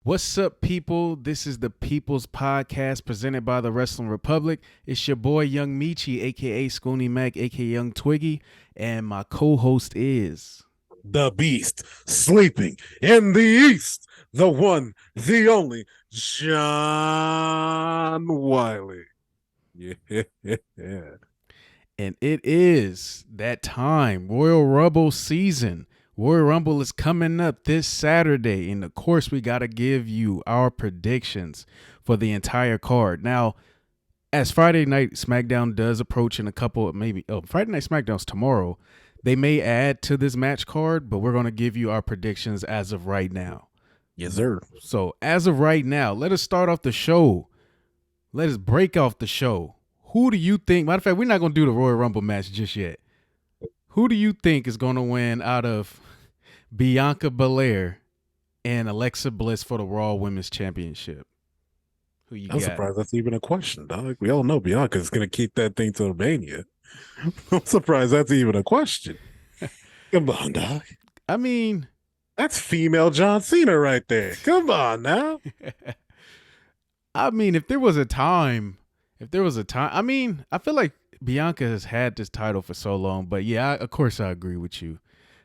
What's up, people? This is the People's Podcast presented by the Wrestling Republic. It's your boy, Young Meech, aka Scooney Mac, aka Young Twiggy, and my co-host is. The beast sleeping in the east, the one, the only John Wiley. Yeah. And it is that time, Royal Rumble season. Royal Rumble is coming up this Saturday, and of course, we got to give you our predictions for the entire card. Now, as Friday Night SmackDown does approach in a couple, maybe, Friday Night SmackDown's tomorrow, they may add to this match card, but we're going to give you our predictions as of right now. Yes, sir. So, as of right now, let us start off the show. Let us break off the show. Who do you think? Matter of fact, we're not going to do the Royal Rumble match just yet. Who do you think is going to win out of Bianca Belair and Alexa Bliss for the Raw Women's Championship? Who you I'm got? surprised that's even a question, dog. We all know Bianca's going to keep that thing to Mania. I'm surprised that's even a question. Come on, dog. I mean, that's female John Cena right there. Come on now. I mean, if there was a time, I mean, I feel like Bianca has had this title for so long, but yeah, of course I agree with you.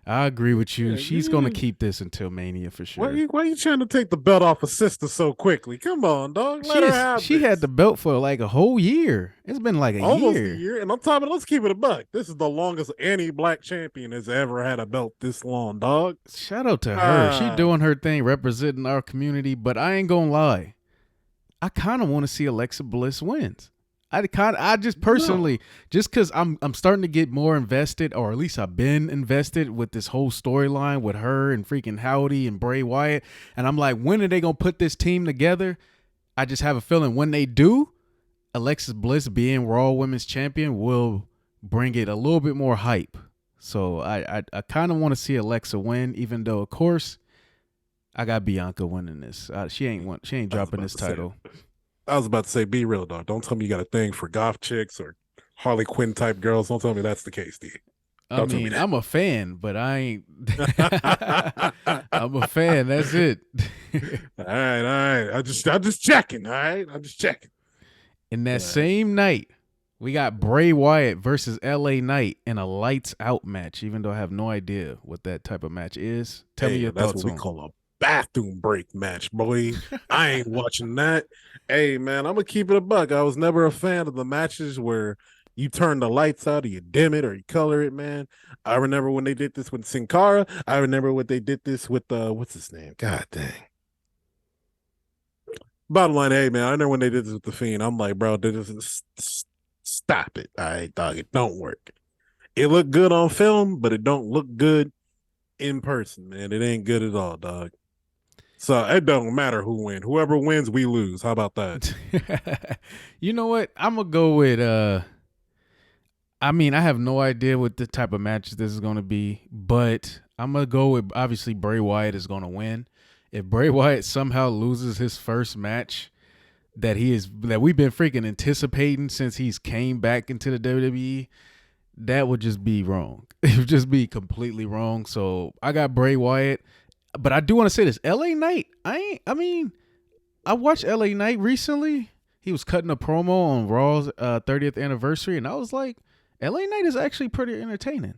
Yeah, She's going to keep this until Mania for sure. Why are you trying to take the belt off of sister so quickly? Come on, dog. Let her have She this. had the belt for like a whole year. It's been like Almost a year. And on top of it, let's keep it a buck. This is the longest any black champion has ever had a belt this long, dog. Shout out to her. She doing her thing, representing our community, but I ain't going to lie. I kind of want to see Alexa Bliss wins. I just personally, just because I'm starting to get more invested, or at least I've been invested with this whole storyline with her and freaking Howdy and Bray Wyatt, and I'm like, when are they gonna put this team together? I just have a feeling when they do, Alexa Bliss being Raw Women's Champion will bring it a little bit more hype. So I kind of want to see Alexa win, even though of course I got Bianca winning this. She ain't dropping this title. I was about to say, be real, dog. Don't tell me you got a thing for goth chicks or Harley Quinn type girls. Don't tell me that's the case, D. I mean, I'm a fan, but I ain't. I'm a fan. That's it. all right. I'm just checking. All right, I'm just checking. In that same night, we got Bray Wyatt versus LA Knight in a lights out match. Even though I have no idea what that type of match is, tell me your thoughts. That's what we call a bathroom break match, boy. I ain't watching that. Hey, man, I'm gonna keep it a buck. I was never a fan of the matches where you turn the lights out or you dim it or you color it, man. I remember when they did this with Sin Cara. I remember what they did this with what's his name? God dang. Bottom line, hey man, I remember when they did this with the Fiend. I'm like, bro, stop it. All right, dog, it don't work. It looked good on film, but it don't look good in person, man. It ain't good at all, dog. So it don't matter who wins. Whoever wins, we lose. How about that? You know what? I'm gonna go with I mean, I have no idea what the type of match this is gonna be, but I'm gonna go with obviously Bray Wyatt is gonna win. If Bray Wyatt somehow loses his first match that we've been freaking anticipating since he's came back into the WWE, that would just be wrong. It would just be completely wrong. So I got Bray Wyatt. But I do want to say this. LA Knight, I watched LA Knight recently. He was cutting a promo on Raw's 30th anniversary, and I was like, LA Knight is actually pretty entertaining.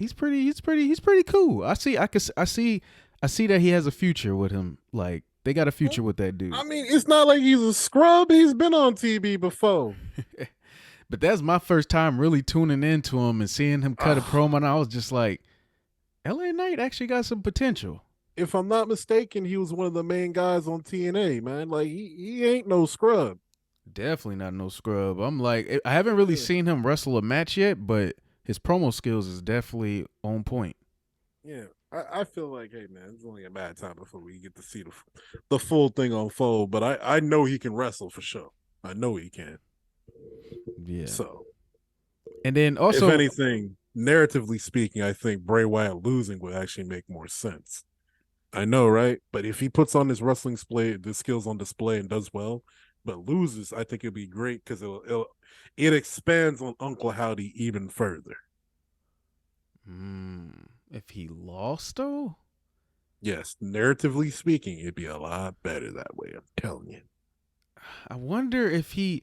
He's pretty cool. I see that he has a future with him. Like, they got a future with that dude. I mean, it's not like he's a scrub. He's been on TV before. But that's my first time really tuning into him and seeing him cut a promo, and I was just like, LA Knight actually got some potential. If I'm not mistaken, he was one of the main guys on TNA, man. Like, he ain't no scrub. Definitely not no scrub. I'm like, I haven't really seen him wrestle a match yet, but his promo skills is definitely on point. Yeah, I feel like, hey, man, it's only a bad time before we get to see the full thing unfold. But I know he can wrestle for sure. I know he can. Yeah. So, and then also, if anything, narratively speaking, I think Bray Wyatt losing would actually make more sense. I know, right? But if he puts on his wrestling the skills on display and does well, but loses, I think it'd be great because it expands on Uncle Howdy even further. If he lost though, Yes, narratively speaking, it'd be a lot better that way. I'm telling you. I wonder if he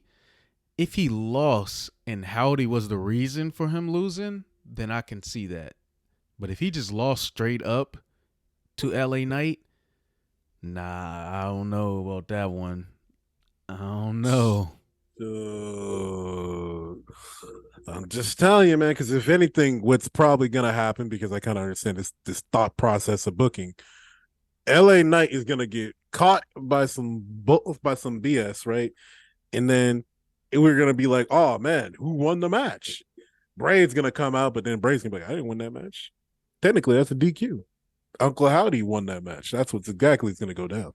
lost and Howdy was the reason for him losing, then I can see that. But if he just lost straight up to LA Knight, nah, I don't know about that one. I don't know. Uh, I'm just telling you, man, because if anything, what's probably gonna happen, because I kind of understand this thought process of booking, LA Knight is gonna get caught by some BS, right? And then we're gonna be like, oh man, who won the match? Bray's gonna come out, but then Bray's gonna be like, I didn't win that match. Technically, that's a DQ. Uncle Howdy won that match. That's what's exactly gonna go down.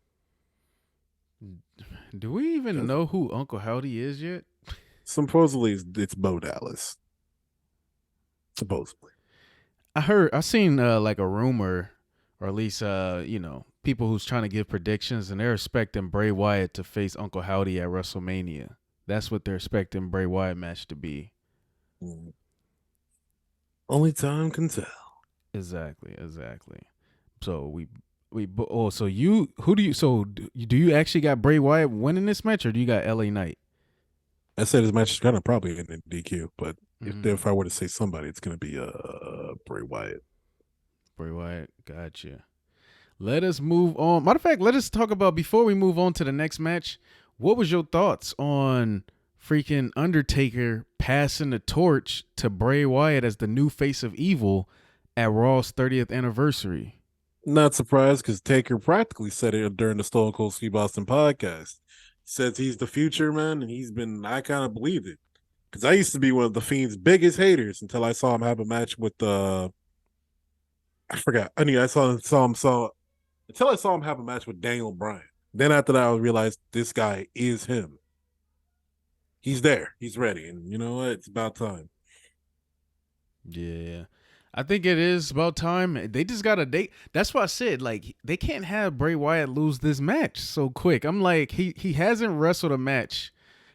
Do we even know who Uncle Howdy is yet? Supposedly, it's Bo Dallas. Supposedly. I seen like a rumor, or at least people who's trying to give predictions, and they're expecting Bray Wyatt to face Uncle Howdy at WrestleMania. That's what they're expecting Bray Wyatt match to be. Mm. Only time can tell. Exactly. So so you who do you so do you actually got Bray Wyatt winning this match, or do you got LA Knight? I said his match is gonna probably end in DQ, but Mm, if I were to say somebody, it's gonna be Bray Wyatt. Bray Wyatt, gotcha. Let us move on. Matter of fact, let us talk about before we move on to the next match. What was your thoughts on freaking Undertaker passing the torch to Bray Wyatt as the new face of evil at Raw's 30th anniversary? Not surprised because Taker practically said it during the Stone Cold Steve Austin podcast. He says he's the future, man, and I kind of believed it. Because I used to be one of the Fiend's biggest haters until I saw him have a match with I forgot. I mean, saw until I saw him have a match with Daniel Bryan. Then after that, I realized this guy is him. He's there. He's ready, and you know what? It's about time. Yeah. I think it is about time. They just got a date. That's why I said, like, they can't have Bray Wyatt lose this match so quick. I'm like, he hasn't wrestled a match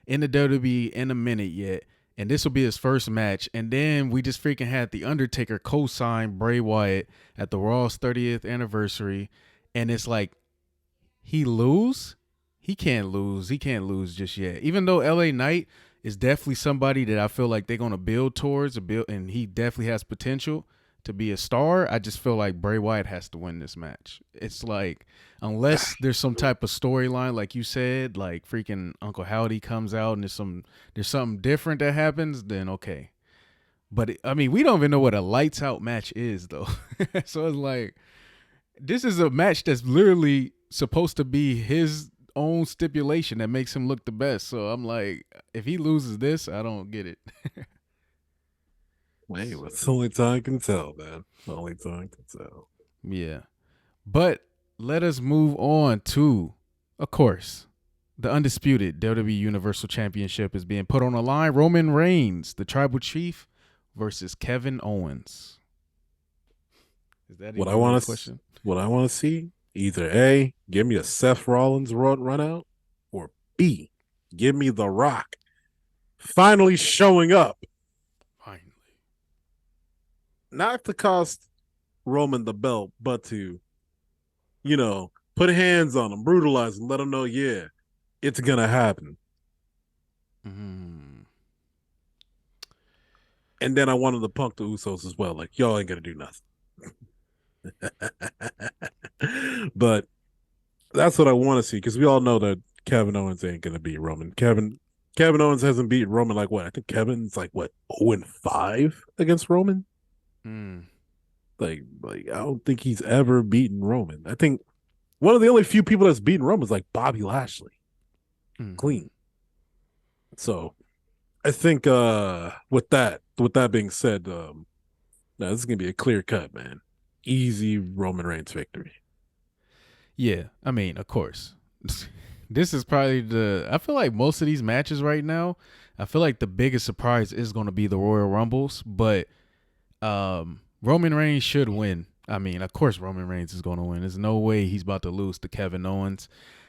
in the WWE in a minute yet. And this will be his first match. And then we just freaking had The Undertaker co-sign Bray Wyatt at the Raw's 30th anniversary. And it's like, he lose? He can't lose. He can't lose just yet. Even though LA Knight is definitely somebody that I feel like they're gonna build towards and he definitely has potential to be a star. I just feel like Bray Wyatt has to win this match. It's like unless there's some type of storyline, like you said, like freaking Uncle Howdy comes out and there's something different that happens, then okay. But I mean, we don't even know what a lights out match is though. So it's like this is a match that's literally supposed to be his own stipulation that makes him look the best. So I'm like, if he loses this, I don't get it. Hey, it's only time can tell, man. Only time can tell. Yeah. But let us move on to, of course, the undisputed WWE Universal Championship is being put on the line. Roman Reigns, the tribal chief, versus Kevin Owens. Is that What I even really a want to, question? what I want to see, either A, give me a Seth Rollins run out, or B, give me The Rock finally showing up, Finally. not to cost Roman the belt, but to, put hands on him, brutalize him, let him know, yeah, it's gonna happen. Mm-hmm. And then I wanted to punk the Usos as well, like y'all ain't gonna do nothing. But that's what I want to see because we all know that Kevin Owens ain't gonna beat Roman. Kevin Owens hasn't beat Roman like what? I think Kevin's like what 0-5 against Roman. Mm. Like I don't think he's ever beaten Roman. I think one of the only few people that's beaten Roman is like Bobby Lashley, Mm-hmm. clean. So I think with that being said, no, this is gonna be a clear cut, man. Easy Roman Reigns victory. Yeah, I mean, of course. This is probably I feel like most of these matches right now, I feel like the biggest surprise is going to be the Royal Rumbles, but Roman Reigns should win. I mean, of course Roman Reigns is going to win. There's no way he's about to lose to Kevin Owens.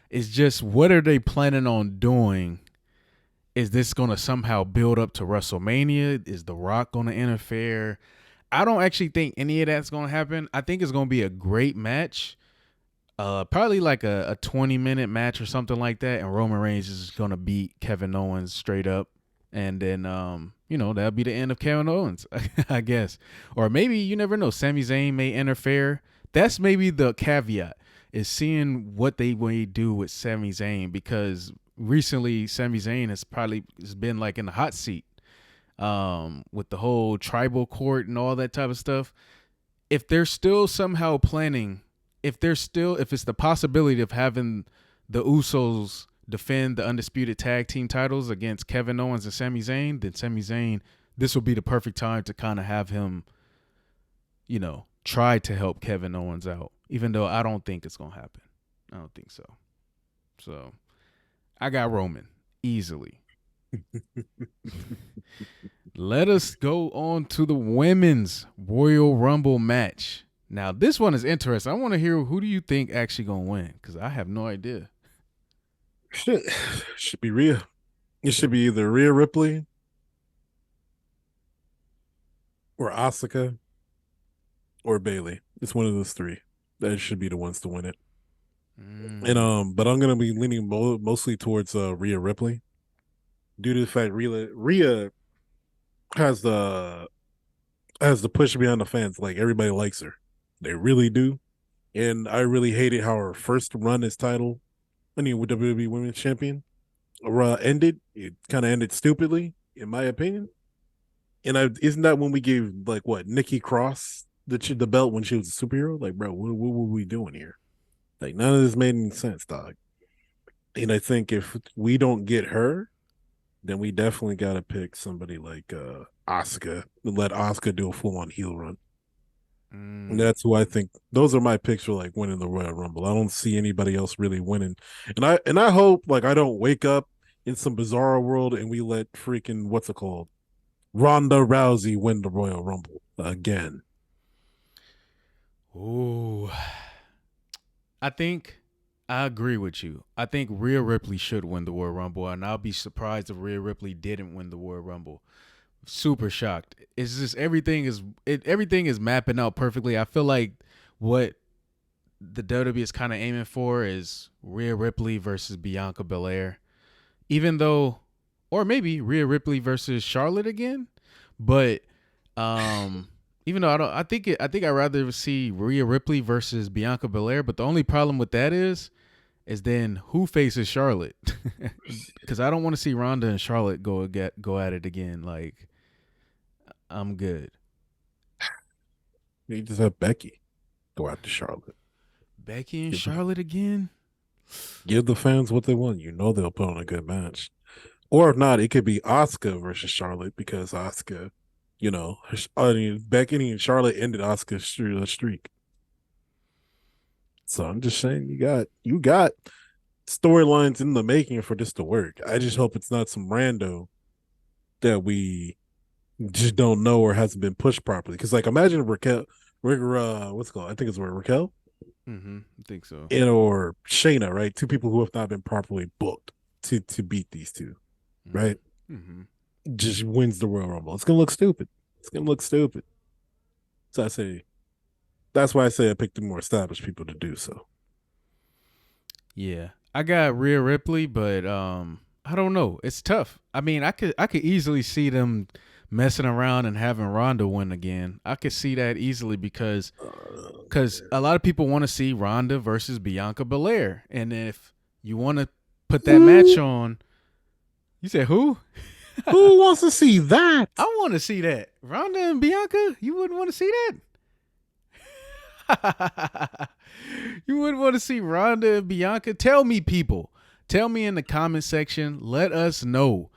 It's just what are they planning on doing? Is this going to somehow build up to WrestleMania? Is The Rock going to interfere? I don't actually think any of that's going to happen. I think it's going to be a great match. Probably like a 20-minute match or something like that, and Roman Reigns is gonna beat Kevin Owens straight up, and then that'll be the end of Kevin Owens, I guess. Or maybe you never know. Sami Zayn may interfere. That's maybe the caveat is seeing what they may do with Sami Zayn, because recently Sami Zayn has been like in the hot seat with the whole tribal court and all that type of stuff. If they're still somehow planning, if it's the possibility of having the Usos defend the undisputed tag team titles against Kevin Owens and Sami Zayn, then Sami Zayn, this will be the perfect time to kind of have him, try to help Kevin Owens out. Even though I don't think it's gonna happen. I don't think so. So I got Roman easily. Let us go on to the women's Royal Rumble match. Now, this one is interesting. I want to hear, who do you think actually gonna win? Because I have no idea. Should be Rhea. It should be either Rhea Ripley or Asuka or Bailey. It's one of those three. That should be the ones to win it. And Mm. but I'm gonna be leaning mostly towards Rhea Ripley due to the fact Rhea has the push behind the fans. Like everybody likes her, they really do. And I really hated how her first run as title, with WWE Women's Champion, ended. It kind of ended stupidly, in my opinion. And isn't that when we gave like what Nikki Cross the belt when she was a superhero? Like, bro, what were we doing here? Like, none of this made any sense, dog. And I think if we don't get her, then we definitely got to pick somebody like Asuka and let Asuka do a full on heel run. And Mm. that's who I think. Those are my picks for like winning the Royal Rumble. I don't see anybody else really winning, and I hope like I don't wake up in some bizarre world and we let freaking what's it called Ronda Rousey win the Royal Rumble again. Ooh, I think I agree with you. I think Rhea Ripley should win the Royal Rumble, and I'll be surprised if Rhea Ripley didn't win the Royal Rumble. Super shocked. It's just everything is mapping out perfectly. I feel like what the WWE is kind of aiming for is Rhea Ripley versus Bianca Belair, even though, or maybe Rhea Ripley versus Charlotte again. But um, even though I think I'd rather see Rhea Ripley versus Bianca Belair. But the only problem with that is then who faces Charlotte? Because I don't want to see Ronda and Charlotte go at it again. Like, I'm good. You just have Becky go after Charlotte. Becky and Give the, Charlotte again? give the fans what they want. You know they'll put on a good match. Or if not, it could be Asuka versus Charlotte because Asuka, Becky and Charlotte ended Asuka's streak. So I'm just saying you got storylines in the making for this to work. I just hope it's not some rando that we just don't know or hasn't been pushed properly. Because like imagine Raquel, what's it called? I think it's where Raquel Mm-hmm. I think so. and or Shayna, right? Two people who have not been properly booked to beat these two, right? Mm-hmm. Mm-hmm. Just wins the Royal Rumble. It's gonna look stupid. It's gonna look stupid. So I say that's why I say I picked the more established people to do so. Yeah, I got Rhea Ripley, but I don't know. It's tough. I mean, I could easily see them messing around and having Ronda win again. I could see that easily because a lot of people want to see Ronda versus Bianca Belair, and if you want to put that match Who on, you said who? who wants to see I that? want to see that Ronda and Bianca. You wouldn't want to see that. You wouldn't want to see Ronda and Bianca. Tell me, people. Tell me in the comment section. Let us know.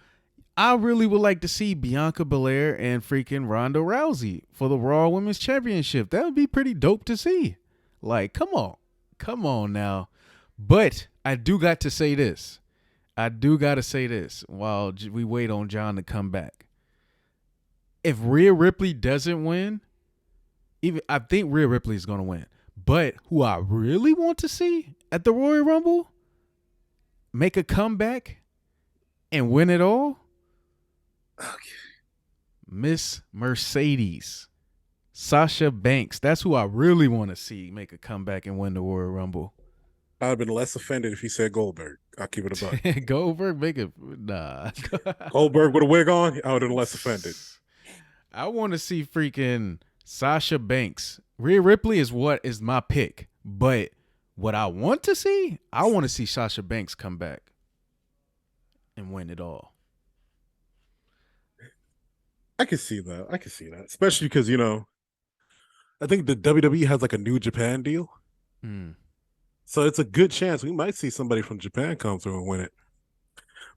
I really would like to see Bianca Belair and freaking Ronda Rousey for the Raw Women's Championship. That would be pretty dope to see. Like, come on. Come on now. But I do got to say this. I do got to say this while we wait on John to come back. If Rhea Ripley doesn't win, even I think Rhea Ripley is going to win. But who I really want to see at the Royal Rumble make a comeback and win it all, Okay. Miss Mercedes, Sasha Banks. That's who I really want to see make a comeback and win the Royal Rumble. I'd have been less offended if he said Goldberg. I'll keep it a buck. Goldberg, make it nah. Goldberg with a wig on, I would have been less offended. I want to see freaking Sasha Banks. Rhea Ripley is what is my pick, but what I want to see, I want to see Sasha Banks come back and win it all. I can see that. I can see that, especially because I think the WWE has like a New Japan deal, Mm. so it's a good chance we might see somebody from Japan come through and win it.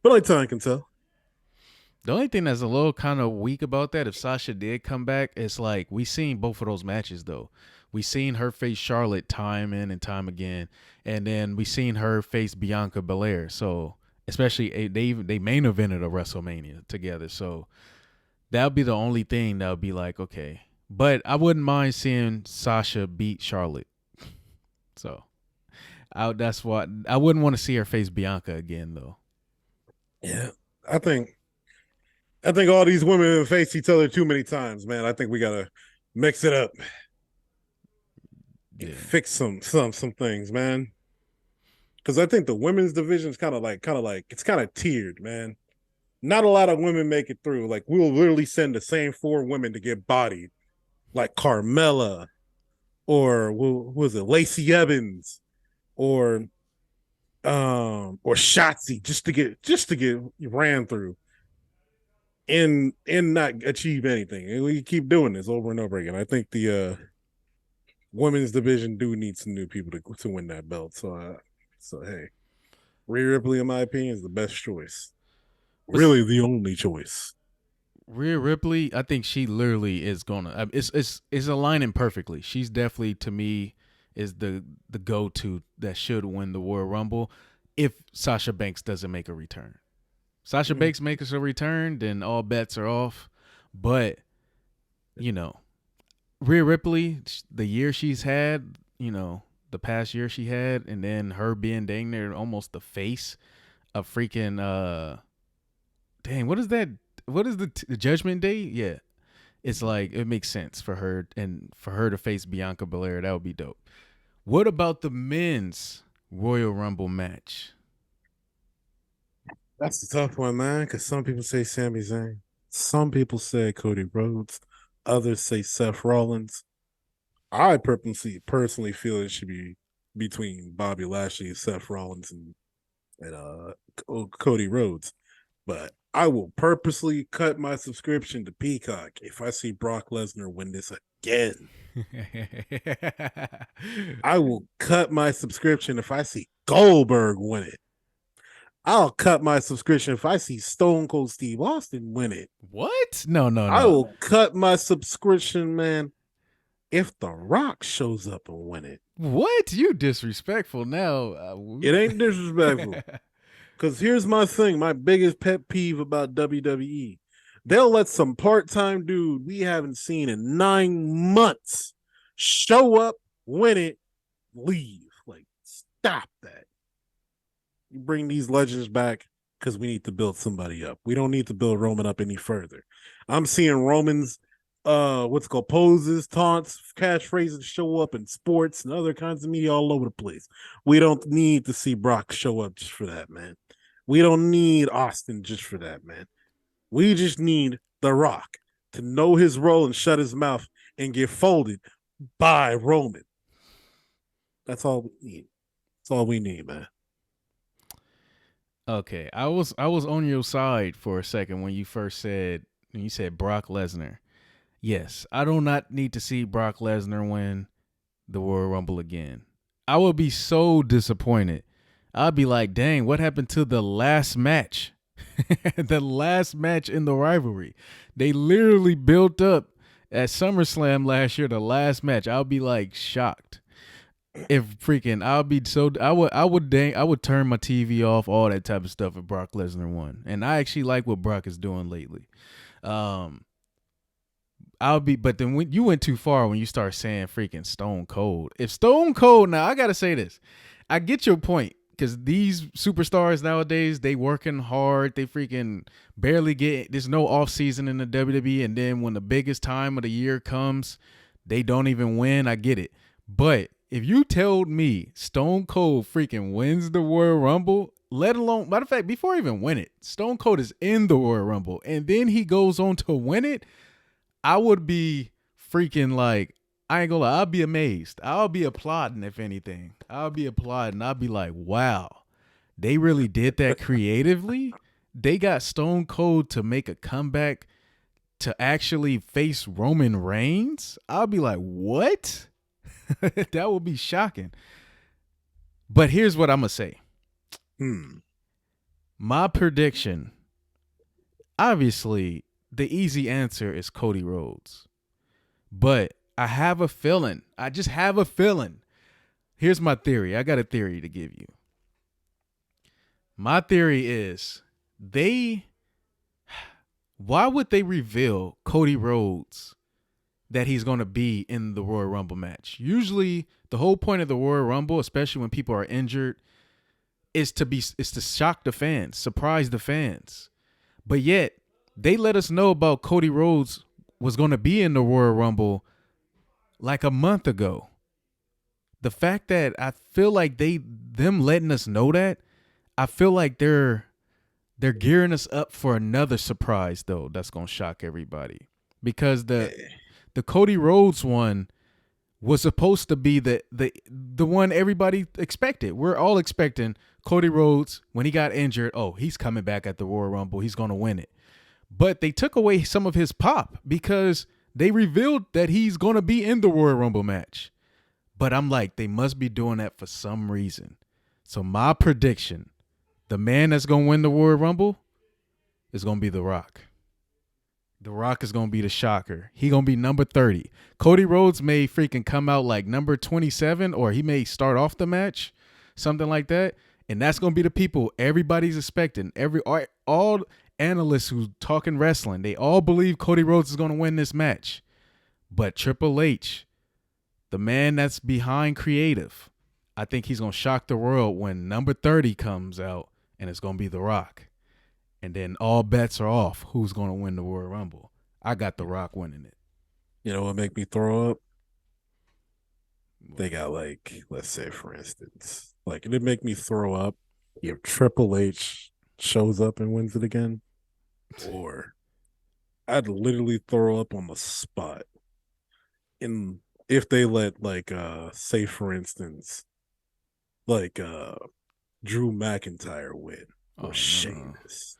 But like time can tell. The only thing that's a little kind of weak about that, if Sasha did come back, it's like we seen both of those matches though. We seen her face Charlotte time in and time again, and then we seen her face Bianca Belair. So especially they main evented a WrestleMania together. So that would be the only thing that would be like okay. But I wouldn't mind seeing Sasha beat Charlotte. So that's what I wouldn't want to see her face Bianca again though. Yeah, I think I think all these women have faced each other too many times, man. I think we gotta mix it up and Yeah. fix some things, man. Because I think the women's division is kind of like it's kind of tiered, man. Not a lot of women make it through. Like we'll literally send the same four women to get bodied, like Carmella or who was it, Lacey Evans or Shotzi, just to get ran through and not achieve anything. And we keep doing this over and over again. I think the women's division do need some new people to win that belt. So hey, Rhea Ripley, in my opinion, is the best choice. But Really, the only choice. Rhea Ripley, I think she literally is gonna. It's aligning perfectly. She's definitely to me is the go to that should win the Royal Rumble if Sasha Banks doesn't make a return. Sasha Mm. Banks makes a return, then all bets are off. But you know, Rhea Ripley, the year she's had, the past year she had, and then her being dang near almost the face of freaking dang, what is that? What is the Judgment Day? Yeah, it's like it makes sense for her and for her to face Bianca Belair. That would be dope. What about the men's Royal Rumble match? That's a tough one, man. Because some people say Sami Zayn, some people say Cody Rhodes, others say Seth Rollins. I personally feel it should be between Bobby Lashley, Seth Rollins, and Cody Rhodes. But I will purposely cut my subscription to Peacock if I see Brock Lesnar win this again. I will cut my subscription if I see Goldberg win it. I'll cut my subscription if I see Stone Cold Steve Austin win it. What? No, no, I no. will cut my subscription, man, if The Rock shows up and win it. What? You disrespectful now. It ain't disrespectful. Because here's my thing, my biggest pet peeve about WWE. They'll let some part-time dude we haven't seen in 9 months show up, win it, leave. Like, stop that. You bring these legends back because we need to build somebody up. We don't need to build Roman up any further. I'm seeing Roman's what's called poses, taunts, catchphrases show up in sports and other kinds of media all over the place. We don't need to see Brock show up just for that, man. We don't need Austin just for that, man. We just need The Rock to know his role and shut his mouth and get folded by Roman. That's all we need. That's all we need, man. Okay, I was on your side for a second when you said Brock Lesnar. Yes, I do not need to see Brock Lesnar win the Royal Rumble again. I would be so disappointed. I'd be like, dang, what happened to the last match? The last match in the rivalry. They literally built up at SummerSlam last year, the last match. I'll be like shocked. If freaking I'll be so I would turn my TV off, all that type of stuff if Brock Lesnar won. And I actually like what Brock is doing lately. Um but then when you went too far when you start saying freaking Stone Cold. If Stone Cold, now I gotta say this. I get your point. Because these superstars nowadays, they working hard. They freaking barely get, there's no off season in the WWE. And then when the biggest time of the year comes, they don't even win. I get it. But If you told me Stone Cold freaking wins the Royal Rumble, let alone, matter of fact, before he even win it, Stone Cold is in the Royal Rumble, and then he goes on to win it, I would be freaking like, I ain't gonna lie, I'll be amazed. I'll be applauding, if anything. I'll be applauding. I'll be like, wow, they really did that creatively. They got Stone Cold to make a comeback to actually face Roman Reigns. I'll be like, what? That would be shocking. But here's what I'm going to say. Hmm. My prediction, obviously, the easy answer is Cody Rhodes. But I have a feeling. I just have a feeling. Here's my theory. I got a theory to give you. My theory is why would they reveal Cody Rhodes that he's going to be in the Royal Rumble match? Usually, the whole point of the Royal Rumble, especially when people are injured, is to shock the fans, surprise the fans. But yet, they let us know about Cody Rhodes was going to be in the Royal Rumble like a month ago. The fact that I feel like them letting us know that, I feel like they're gearing us up for another surprise though that's going to shock everybody. Because the Cody Rhodes one was supposed to be the one everybody expected. We're all expecting Cody Rhodes when he got injured. Oh, he's coming back at the Royal Rumble. He's going to win it. But they took away some of his pop because they revealed that he's going to be in the Royal Rumble match. But I'm like, they must be doing that for some reason. So my prediction, the man that's going to win the Royal Rumble is going to be The Rock. The Rock is going to be the shocker. He going to be number 30. Cody Rhodes may freaking come out like number 27, or he may start off the match, something like that. And that's going to be the people everybody's expecting. All analysts who talking wrestling, they all believe Cody Rhodes is going to win this match. But Triple H, the man that's behind creative, I think he's going to shock the world when number 30 comes out, and it's going to be The Rock. And then all bets are off. Who's going to win the Royal Rumble? I got The Rock winning it. You know what make me throw up? They got like, let's say for instance, like it'd make me throw up if Triple H shows up and wins it again. Or I'd literally throw up on the spot. In if they let like say for instance, like Drew McIntyre win or Sheamus.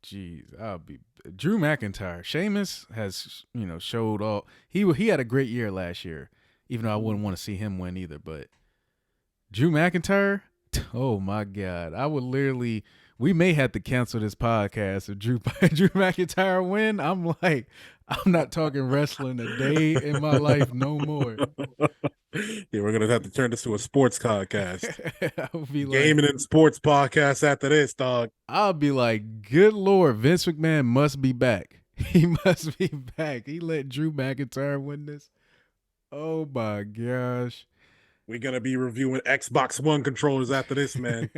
Jeez, I'll be Drew McIntyre. Sheamus has, showed all he had a great year last year, even though I wouldn't want to see him win either. But Drew McIntyre, oh my God, I would literally. We may have to cancel this podcast if Drew McIntyre win. I'm like, I'm not talking wrestling a day in my life no more. Yeah, we're gonna have to turn this to a sports podcast. I'll be Gaming and sports podcast after this, dog. I'll be like, good Lord, Vince McMahon must be back. He must be back. He let Drew McIntyre win this. Oh my gosh. We're gonna be reviewing Xbox One controllers after this, man.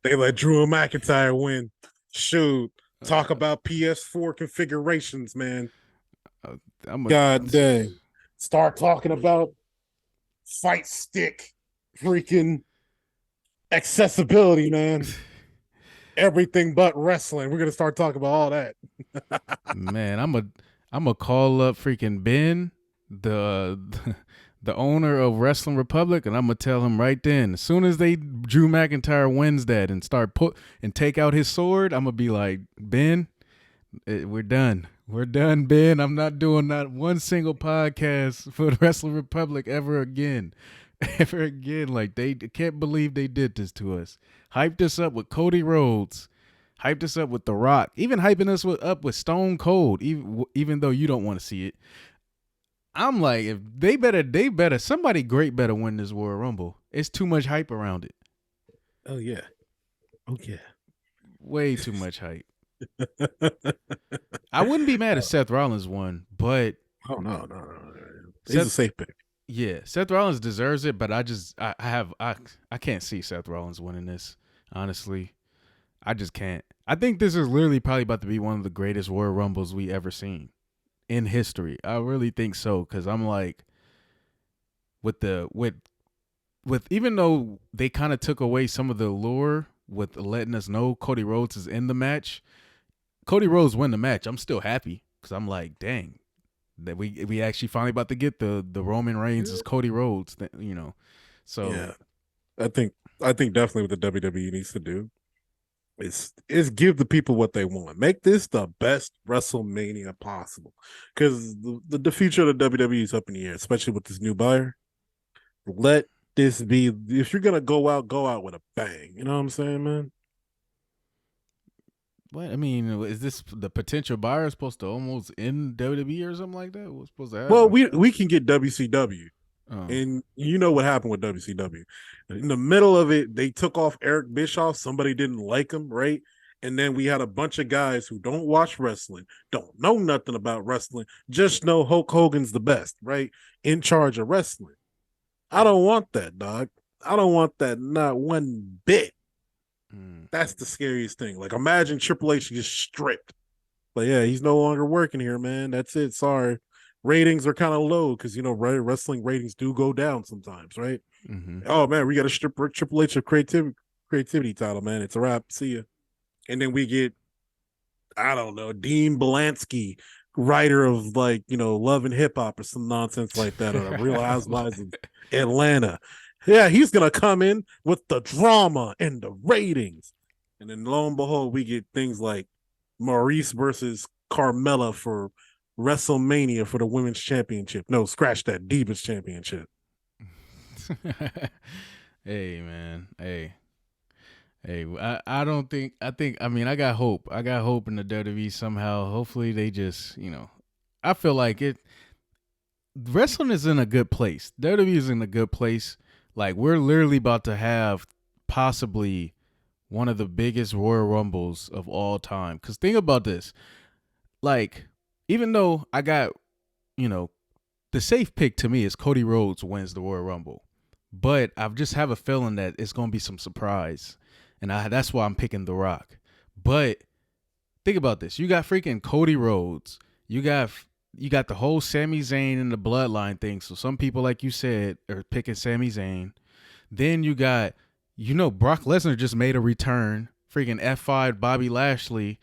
They let Drew McIntyre win. Shoot, talk about PS4 configurations, man. God dang. Start talking about fight stick freaking accessibility, man. Everything but wrestling. We're gonna start talking about all that. Man, I'm a call up freaking Ben, the owner of Wrestling Republic, and I'm gonna tell him right then, as soon as Drew McIntyre wins that and and take out his sword, I'm gonna be like, Ben, we're done. We're done, Ben. I'm not doing not one single podcast for the Wrestling Republic ever again. Ever again. Like, they can't believe they did this to us. Hyped us up with Cody Rhodes. Hyped us up with The Rock. Even hyping us up with Stone Cold, even though you don't want to see it. I'm like, if they better, somebody great better win this Royal Rumble. It's too much hype around it. Oh, yeah. Oh, yeah. Way too much hype. I wouldn't be mad if Seth Rollins won, but oh no. He's a safe pick. Yeah, Seth Rollins deserves it, but I can't see Seth Rollins winning this. Honestly, I just can't. I think this is literally probably about to be one of the greatest Royal Rumbles we ever seen in history. I really think so, because I'm like, with with even though they kind of took away some of the allure with letting us know Cody Rhodes is in the match, Cody Rhodes win the match. I'm still happy because I'm like, dang, that we actually finally about to get the Roman Reigns as Cody Rhodes, So Yeah, I think I think definitely what the WWE needs to do is give the people what they want. Make this the best WrestleMania possible, because the future of the WWE is up in the air, especially with this new buyer. Let this be. If you're gonna go out with a bang. You know what I'm saying, man? what I mean is this the potential buyer supposed to almost end WWE or something like that? What's supposed to Well, happen? we can get WCW. Oh, And you know what happened with WCW. In the middle of it, they took off Eric Bischoff. Somebody didn't like him, right? And then we had a bunch of guys who don't watch wrestling, don't know nothing about wrestling, just know Hulk Hogan's the best, right? In charge of wrestling. I don't want that, dog. I don't want that, not one bit. mm, That's the scariest thing. Like, imagine Triple H gets stripped. But yeah, he's no longer working here, man. That's it. Sorry. Ratings are kind of low because, wrestling ratings do go down sometimes, right? mm-hmm. Oh man, we got to strip Triple H of creativity title, man. It's a wrap. See ya. And then we get, I don't know, Dean Belansky, writer of Love and Hip Hop or some nonsense like that, or the Real Housewives of Atlanta. Yeah, he's gonna come in with the drama and the ratings. And then lo and behold, we get things like Maurice versus Carmella for WrestleMania for the women's championship. No, scratch that, Divas championship. Hey man, hey, I don't think I mean I got hope. I got hope in the WWE somehow. Hopefully they just I feel like it. Wrestling is in a good place. WWE is in a good place. Like we're literally about to have possibly one of the biggest Royal Rumbles of all time. Cause think about this. Like, even though I got, you know, the safe pick to me is Cody Rhodes wins the Royal Rumble. But I just have a feeling that it's gonna be some surprise. And that's why I'm picking The Rock. But think about this. You got freaking Cody Rhodes. You got the whole Sami Zayn and the bloodline thing. So some people, like you said, are picking Sami Zayn. Then you got, Brock Lesnar just made a return. Freaking F5 Bobby Lashley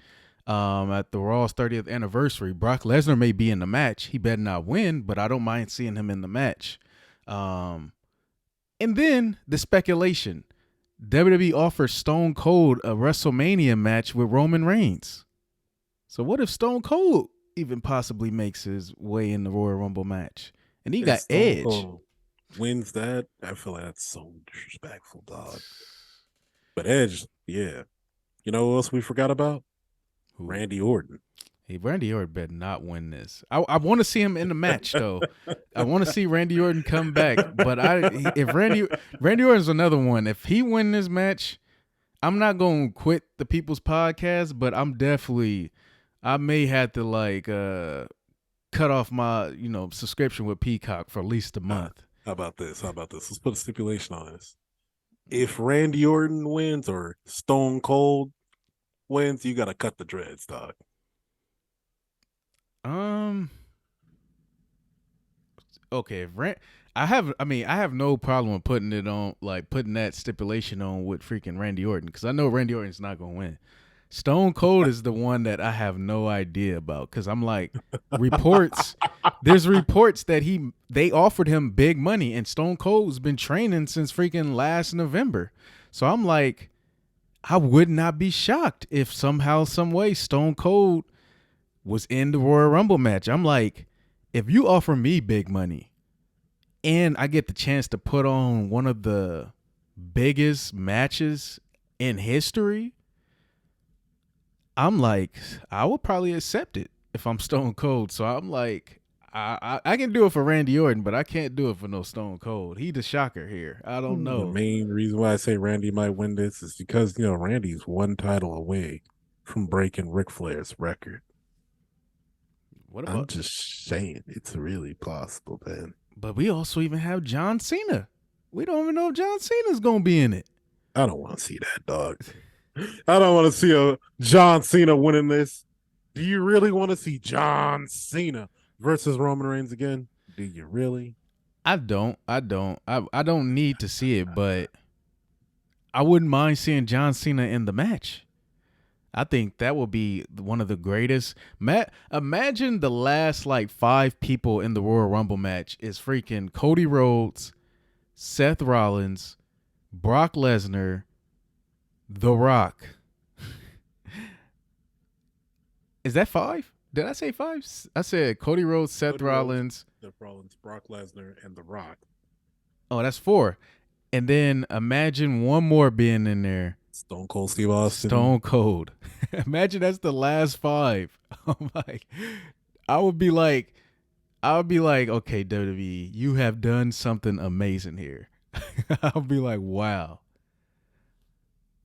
at the Raw's 30th anniversary. Brock Lesnar may be in the match. He better not win, but I don't mind seeing him in the match. And then the speculation. WWE offers Stone Cold a WrestleMania match with Roman Reigns. So what if Stone Cold even possibly makes his way in the Royal Rumble match? And he And got Stone Edge. Cold wins that. I feel like that's so disrespectful, dog. But Edge, yeah. You know what else we forgot about? Who? Randy Orton. Hey, Randy Orton better not win this. I want to see him in the match though. I want to see Randy Orton come back. But if Randy Orton's another one. If he win this match, I'm not gonna quit the People's Podcast, but I may have to cut off my subscription with Peacock for at least a Uh, month. how about this? How about this? Let's put a stipulation on this. If Randy Orton wins or Stone Cold wins, you got to cut the dreads, dog. Um. Okay. If I have no problem with putting it on, like putting that stipulation on with freaking Randy Orton because I know Randy Orton's not gonna win. Stone Cold is the one that I have no idea about because I'm like reports. There's reports that they offered him big money and Stone Cold's been training since freaking last November. So I'm like, I would not be shocked if somehow, some way, Stone Cold was in the Royal Rumble match. I'm like, if you offer me big money and I get the chance to put on one of the biggest matches in history, I'm like, I would probably accept it if I'm Stone Cold. So I'm like, I can do it for Randy Orton, but I can't do it for no Stone Cold. He the shocker here. I don't The know. main reason why I say Randy might win this is because, Randy's one title away from breaking Ric Flair's record. What I'm about? just saying it's really possible, man. But we also even have John Cena. We don't even know if John Cena's gonna be in it. I don't want to see that, dog. I don't want to see a John Cena winning this. Do you really want to see John Cena versus Roman Reigns again? Do you really? I don't need to see it, but I wouldn't mind seeing John Cena in the match. I think that would be one of the greatest. Imagine the last like 5 people in the Royal Rumble match is freaking Cody Rhodes, Seth Rollins, Brock Lesnar, The Rock. Is that 5? Did I say 5? I said Cody Rhodes, Seth Cody Rhodes, Rollins. Seth Rollins, Brock Lesnar, and The Rock. Oh, that's 4. And then imagine one more being in there. Stone Cold Steve Austin. Stone Cold. Imagine that's the last 5. I'm like, I would be like, okay, WWE, you have done something amazing here. I'll be like, wow.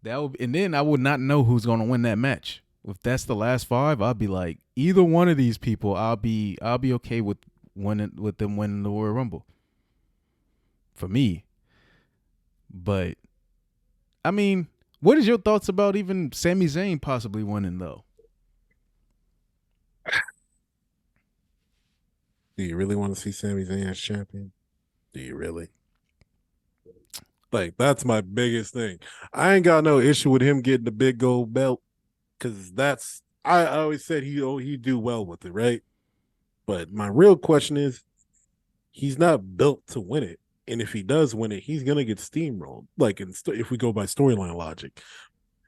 And then I would not know who's gonna win that match. If that's the last 5, I'll be like, either one of these people, I'll be okay with them winning the Royal Rumble. For me. But I mean, what is your thoughts about even Sami Zayn possibly winning though? Do you really want to see Sami Zayn as champion? Do you really? Like, that's my biggest thing. I ain't got no issue with him getting the big gold belt because I always said he do well with it, right? But my real question is, he's not built to win it, and if he does win it, he's gonna get steamrolled. Like, if we go by storyline logic,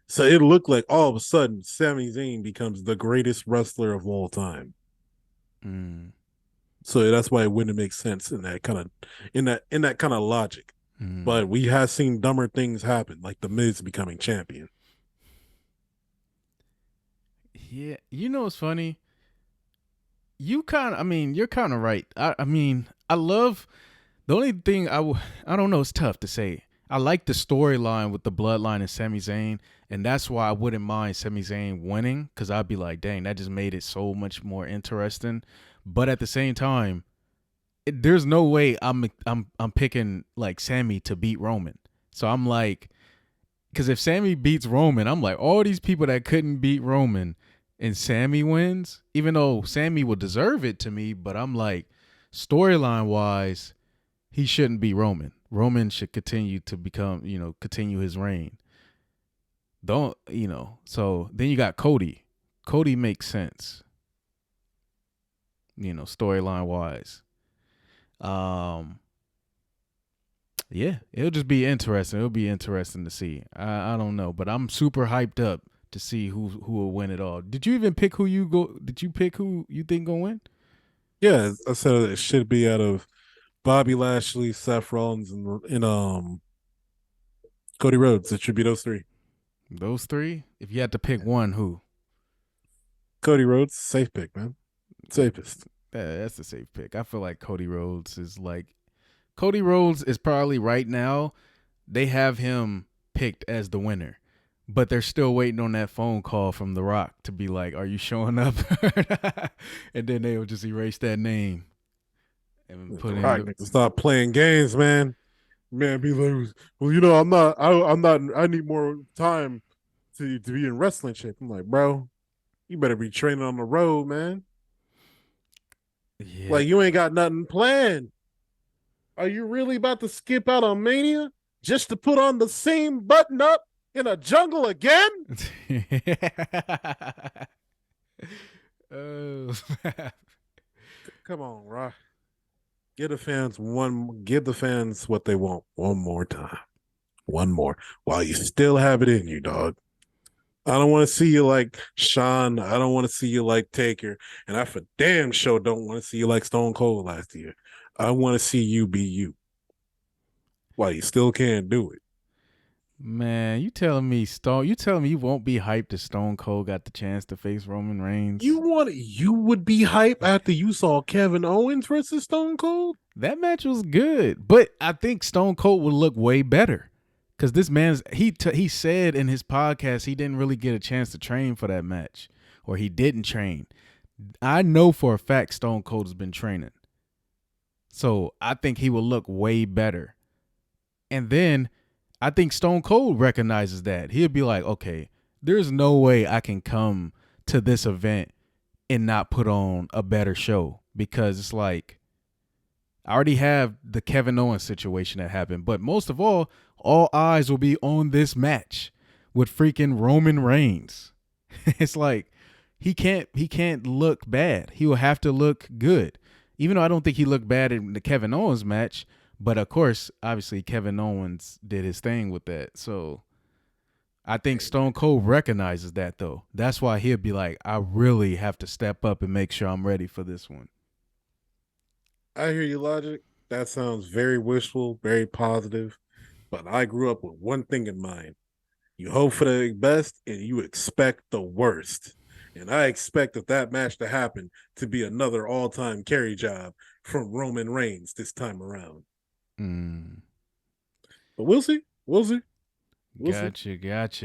so it looked like all of a sudden Sami Zayn becomes the greatest wrestler of all time. Mm, So that's why it wouldn't make sense in that kind of logic. mm. But we have seen dumber things happen, like the Miz becoming champion. Yeah, you know what's funny? You're kind of right. I mean, I love the only thing I don't know. It's tough to say. I like the storyline with the Bloodline and Sami Zayn, and that's why I wouldn't mind Sami Zayn winning because I'd be like, dang, that just made it so much more interesting. But at the same time, there's no way I'm picking like Sammy to beat Roman. So I'm like, because if Sammy beats Roman, I'm like, all these people that couldn't beat Roman and Sammy wins, even though Sammy would deserve it to me, but I'm like, storyline wise, he shouldn't be Roman. Roman should continue to continue his reign. Don't, so then you got Cody. Cody makes sense, storyline wise. Um, yeah, it'll just be interesting. It'll be interesting to see. I don't know, but I'm super hyped up to see who will win it all. Did you even pick who you go? Did you pick who you think gonna win? Yeah, I said it should be out of Bobby Lashley, Seth Rollins, and Cody Rhodes. It should be those three. Those 3. If you had to pick one, who? Cody Rhodes, safe pick, man. Safest. That's a safe pick. I feel like Cody Rhodes is probably right now. They have him picked as the winner, but they're still waiting on that phone call from The Rock to be like, "Are you showing up?" And then they'll just erase that name and The put in Rock the. nigga stop playing games, man. Man, be like, well, I'm not. I need more time to be in wrestling shape. I'm like, bro, you better be training on the road, man. Yeah. Like, you ain't got nothing planned. Are you really about to skip out on Mania just to put on the same button up in a jungle again? Oh, Come on, Rock. Give the fans what they want one more time. One more. While you still have it in you, dog. I don't want to see you like Sean. I don't want to see you like Taker. And I for damn sure don't want to see you like Stone Cold last year. I want to see you be you. While you still can't do it. man, You telling me you won't be hyped if Stone Cold got the chance to face Roman Reigns? You would be hype after you saw Kevin Owens versus Stone Cold? That match was good, but I think Stone Cold would look way better because this man's he said in his podcast he didn't really get a chance to train for that match, or he didn't train. I know for a fact Stone Cold has been training, so I think he will look way better. And then I think Stone Cold recognizes that he'll be like, okay, there's no way I can come to this event and not put on a better show because it's like I already have the Kevin Owens situation that happened, but most of all eyes will be on this match with freaking Roman Reigns. It's like he can't look bad. He will have to look good. Even though I don't think he looked bad in the Kevin Owens match, but of course, obviously Kevin Owens did his thing with that. So I think Hey, Stone Cold recognizes that though. That's why he'll be like, I really have to step up and make sure I'm ready for this one. I hear you, Logic. That sounds very wishful, very positive. But I grew up with one thing in mind. You hope for the best and you expect the worst. And I expect that match to happen to be another all-time carry job from Roman Reigns this time around. Mm, But we'll see. We'll see. We'll see. gotcha, gotcha.